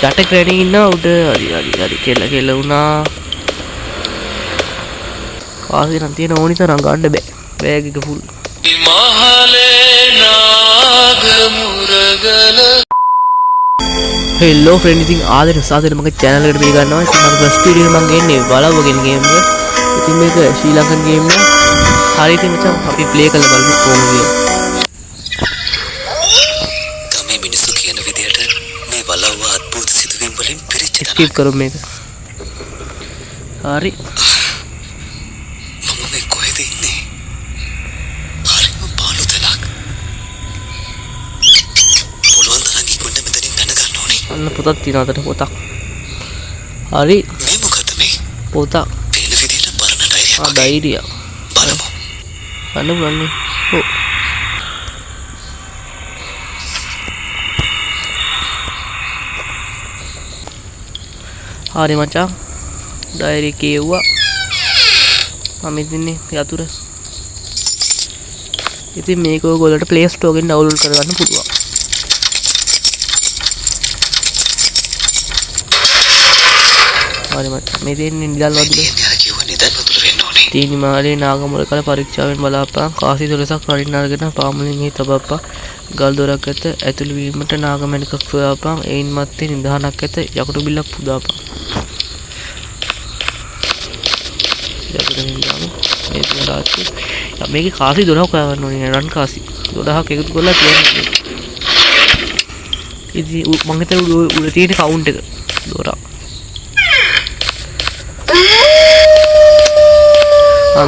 යට ක්‍රැණි ඉන්න උඩ හරි කෙල්ල වුණා. කාසි නම් තියෙන ඕනි තරම් ගන්න බෑ. බෑග් එක ෆුල්. හෙල්ලෝ ෆ්‍රෙන්ඩ්, ඉතින් ආදරෙන් සාදරෙන් මගේ channel එකට පිළිගන්නවා. ඉතින් මම ෆස්ට් වීඩියෝ එක මම ගන්නේ බලවගෙන ගේම් එක. ඉතින් මේක ශ්‍රී ලංකන් ගේම් එක. හරි ඉතින් මචං අපි ප්ලේ කරලා බලමු කොහොමද කියලා. ගමේ මිනිස්සු කියන විදියට මේ බලවව අద్భుත සිදුවීම් වලින් පිරිච්ච තැනක්. ස්කිප් කරමු මේක. හරි. මම මේ කොහෙද ඉන්නේ? හරිම පාළු තැනක්. පුළුවන් තරම් ඉක්මනට මෙතනින් පැන ගන්න ඕනේ. අන්න පොතක් තියෙනවා අතට පොතක්. හරි. මේ මොකද මේ? පොතක්. පේන විදියට පරණ ඩයරියක්. ඩයරිය. බලමු. ගන්න පුළුවන්නේ. ඔව්. හරි මචං. ඩයරි කියවුවා. මම ඉතින්නේ යතුර. ඉතින් මේක ඔයගොල්ලන්ට Play Store එකෙන් ඩවුන්ලෝඩ් කරගන්න පුළුවන්. හරි මචං. මේ දෙන්නේ නිදල් වතුර. තීනිමාලේ නාගමුලකල පරීක්ෂාවෙන් බලාපන්. කාසි 12ක් රනින් අරගෙන පාමුලින් එහි තබපන්. ගල් දොරක් ඇත ඇතුළු වීමට නාගමණිකක් සොයාපන්. එයින් මත්තේ නිදහනක් ඇත යකුරු බිල්ලක් පුදාපන්. මේක කාසි 12ක් හොයාගන්න ඕනේ. රන් කාසි 12ක් එකතු කරලා තියන්න. ඉතින් මම හිතුවා උඩ තියෙන කවුන්ට් එක 12ක්.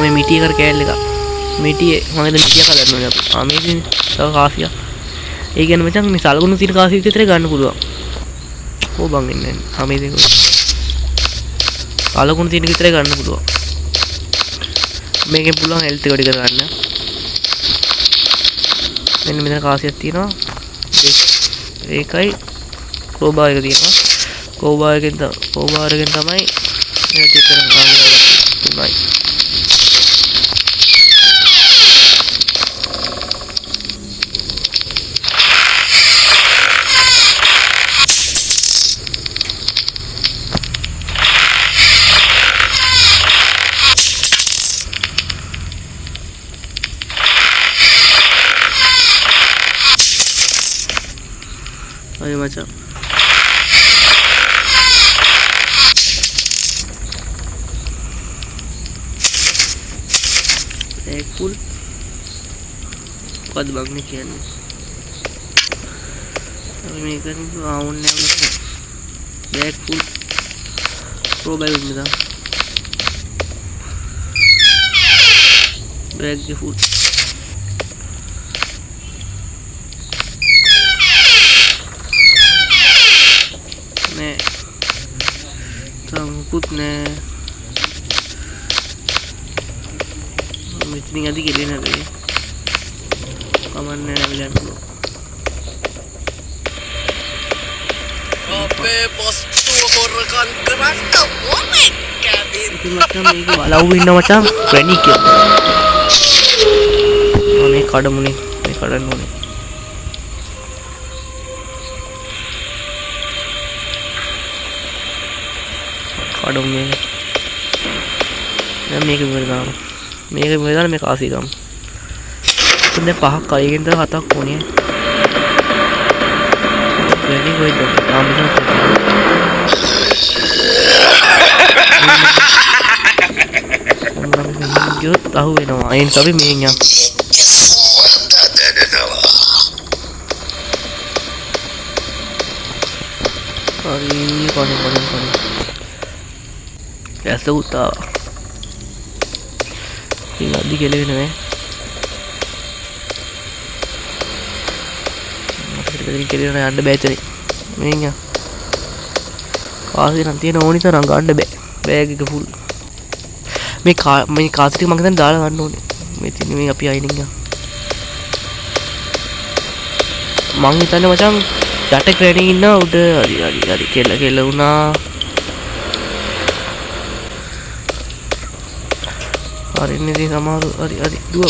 මේ මිටිය කර කෑල්ල එක. මිටියේ මම හිතුවා මිටිය කලන්න ඕනේ අපි. මේකනේ තව කාසියක්. ඒ කියන්නේ මචං මේ සල්ගුණ තියෙන කාසියක් විතරේ ගන්න පුළුවන්. ඕ බං ඉන්නේ. මේ දෙක. සල්ගුණ තියෙන විතරේ ගන්න පුළුවන්. මේකෙන් පුළුවන් හෙල්ත් එක වැඩි කරගන්න. මෙන්න මෙතන කාසියක් තියෙනවා. ඒකයි ක්‍රෝබාර් එක තියෙනවා. ක්‍රෝබාර් එකෙන් තමයි මේක දෙකෙන් කාමරා තුනයි. Ayo macam full මොකද බං මේ කියන්නේ අපි මේක නිකන් ආවුන්නේ නැහැ බෑග් full ප්‍රෝ බෑග් නේද bag full Put ne meeting adi kele na re kaman ne navilan ko ape postu horkan karanta one cabin itu macam මේක බලවු ඉන්න මචං වැඩි කියලා මේ කඩමුනේ මේ කඩන්න ඕනේ කඩමු මේක දැන් මේක මෙහෙම දාන්න මේක ආසී ගමු දැන් පහක් කලින් දාලා හතක් ඕනේ වැඩි කොයිද ආමෙන් යොත් අහු වෙනවා අයින් අපි මේන් යන්න හරි කොනේ ऐसा होता शादी के लिए नहीं के लिए ना अंडे बेच नहीं नहीं क्या कासी नंती है ना ओनी तो रंगांडे बैग के फुल मैं कासी मंगते हैं दाल गांडो ने मैं तीन में अभी आई नहीं क्या मांगी ताने मचांग जाटे क्रेडिंग ना उधर अरे केला उना hari ini dia sama hari dua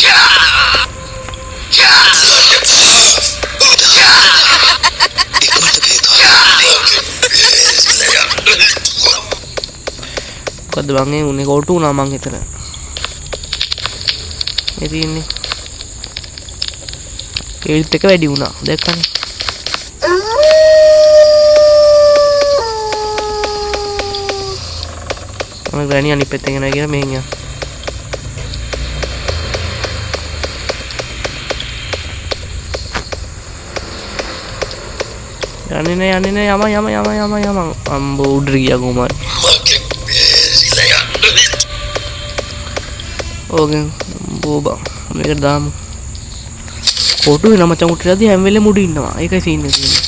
මොකද්ද බං ඒ උනේ කොටු වුණා මං හිතන. ඒ තියෙන්නේ. ඒත් එක වැඩි වුණා. දැක්කනේ. මම ග්‍රෑනි අනිත් පැත්තෙන් යනවා කියලා මෙහෙන් යනවා. යන්නේ නෑ යම අම්බෝ උඩට ගියා කොහමද? ඕකෙන් බෝබා මේකට දාමු. කොටු වෙන මචං උටරදී හැම වෙලේම උඩ ඉන්නවා. ඒකයි සීන් එක තියෙන්නේ.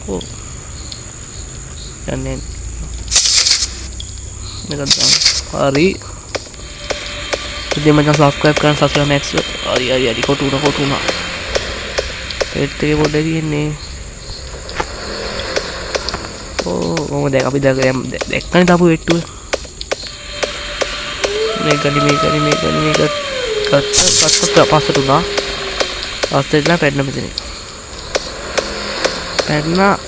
ඕ යන්නේ මේකට දාමු. හරි ඉතින් මචං subscribe කරන්න subscribe max හරි කොටු උනා ඒත් එකේ පොඩ්ඩක් තියෙන්නේ ඕ දැන් අපි දැක්කනේ තාපු වෙට්ටුව මේක පස්සට උනා පස්සට ඉඳලා පැන්න මෙතන පැන්න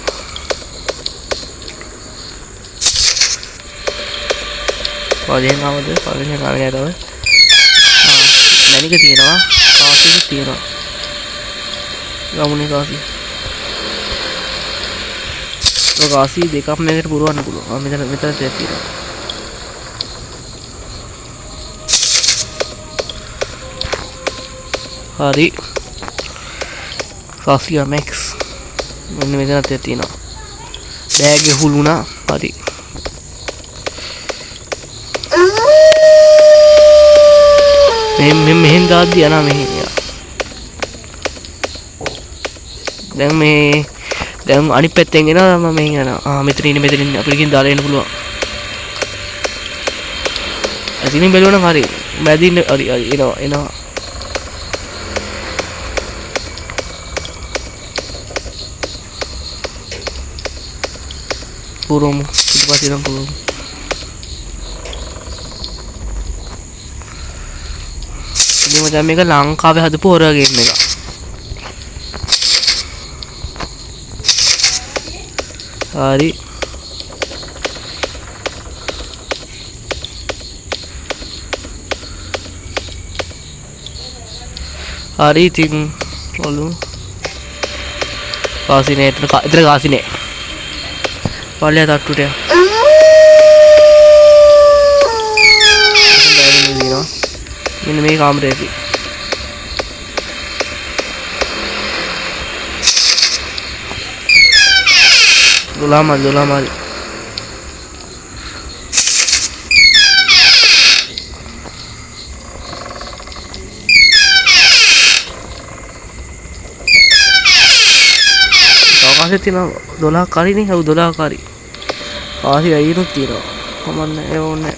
පදයෙන් ආවද පදයෙන් ආවේ නෑ මැනික තියෙනවා කාසියක් තියෙනවා ගමුනේ කාසිය ඔය කාසිය දෙකක් මේකට පුරවන්න පුළුවන් මෙතන තියෙනවා හරි කාසිය මැක්ස් මෙන්න මෙතන තියෙනවා බෑග් එක හුලුණා හරි මෙහෙන් දාද්දි යනවා මෙහෙන් දැන් අනිත් පැත්තෙන් එනවා මම මෙහෙන් යනවා මෙතන ඉන්නේ අපිට ගිහින් දාලා එන්න පුළුවන් අදිනින් බැලුවනම් හරි මැදින් හරි එනවා පුරමු ඊට පස්සේ නම් පුරමු මචං මේක ලංකාවේ හදපු හොරර් ගේම් එකක්. හරි. හරි ඉතින් ඔලු. කාසිනේ එතන කාසිනේ. පල්ලිය තට්ටුට යන්න. මෙන්න මේ කාමරේදී දොලාමාරි අවකාශය තියෙනවා 12 කාරිනේ 12 කාරි කාසි අයිනුත් තියෙනවා කොහොමද ඒ ඕනේ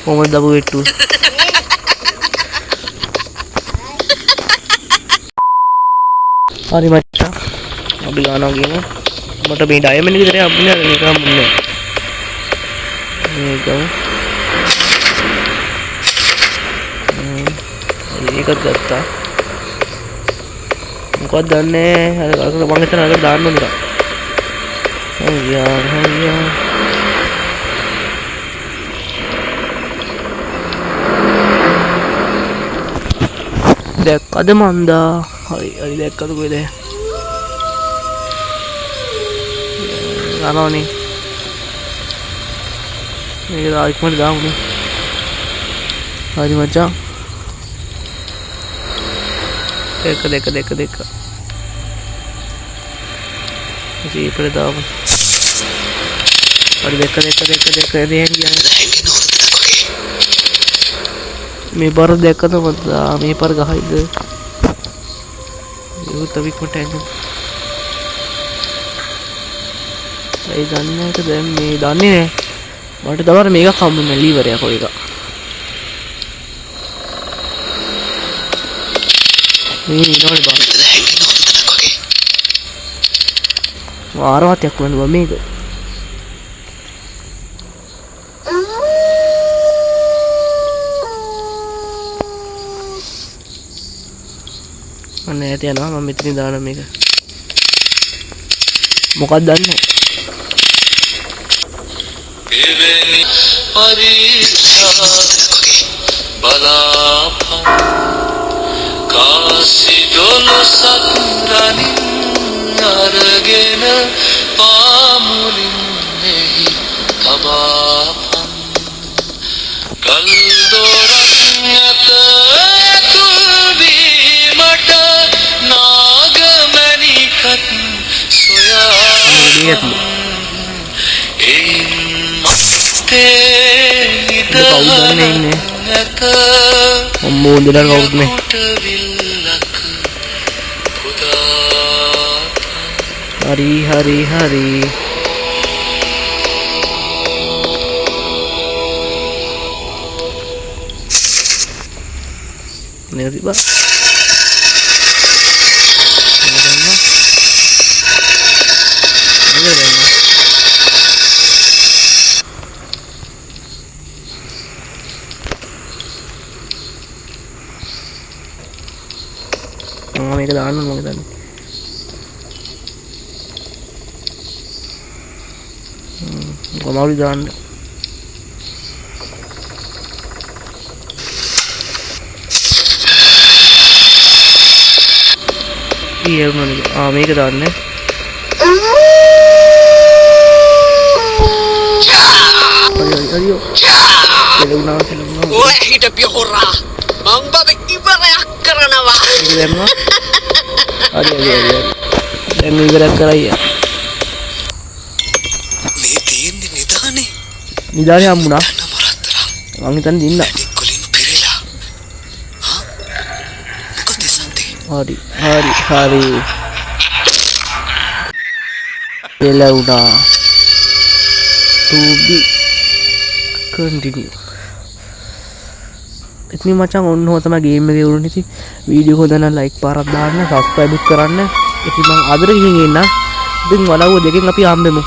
කොහොමද දබු වෙට්ටු හරි මචං අපි ගානවා කියමු මට මේ ඩයමන්ඩ් විතරේ අපිනේ මේක මුන්නේ මේක ගත්තා මොකක්ද දන්නේ අර මම හිතන අර දාන්න ඕනේ හරියා දැක්කද මන්දා හරි දැක්කද කොහෙද යනවනේ මේක ඉක්මනට දාමුනේ හරි මචං දෙක ඉතින් දාමු හරි දෙක දෙහෙන් කියන්නේ මේ බර දැක්කද මන්දා මේ පාර ගහයිද යුත් අවික්මට එන්න ඒ දන්නේ නැක දැන් මේ දන්නේ නෑ මට තවර මේක හම්බුනේ ලීවරයක් ඔය එක මේ ඉන්නවනේ බං ආරවත්යක් වුණා මේක අන්න ඈත යනවා මම මෙතනින් දාන මේක මොකක්ද දන්නේ එවැනි පරිසරයක බලාපන් කාසි දොළොසක් රනින් අරගෙන පාමුලින් මෙහි තබාපන් කල් දොරක් නැත තුල්වීමට නාගමණිකත් සොයා මොන්දලා කවුද මේ හරි හරි හරි නේ තිබා මේක දාන්න මොකද දන්නේ කොමාවි දාන්න මේක දාන්න ඔය හිටපිය හොරා මං බබ ඉවරයක් කරනවා දැන් ඉවරයක් කරයි මේ තියෙන්නේ නිදානේ නිදානේ හම්බුණා නමරත්තරා මං හිතන්නේ දින්න ඩික්කොලින් පිරিলা හා මොකද සන්දේ හරි හරි හරි එලවුණා to be continue ඉතින් මචං ඔන්න ඔය තමයි ගේම් එකේ උරුනේ ඉතින් වීඩියෝ එක හොඳ නම් ලයික් පාරක් දාන්න සබ්ස්ක්‍රයිබ් කරන්න ඉතින් මම අදට ගිහින් එන්න ඉතින් වලව්ව දෙකෙන් අපි හම්බෙමු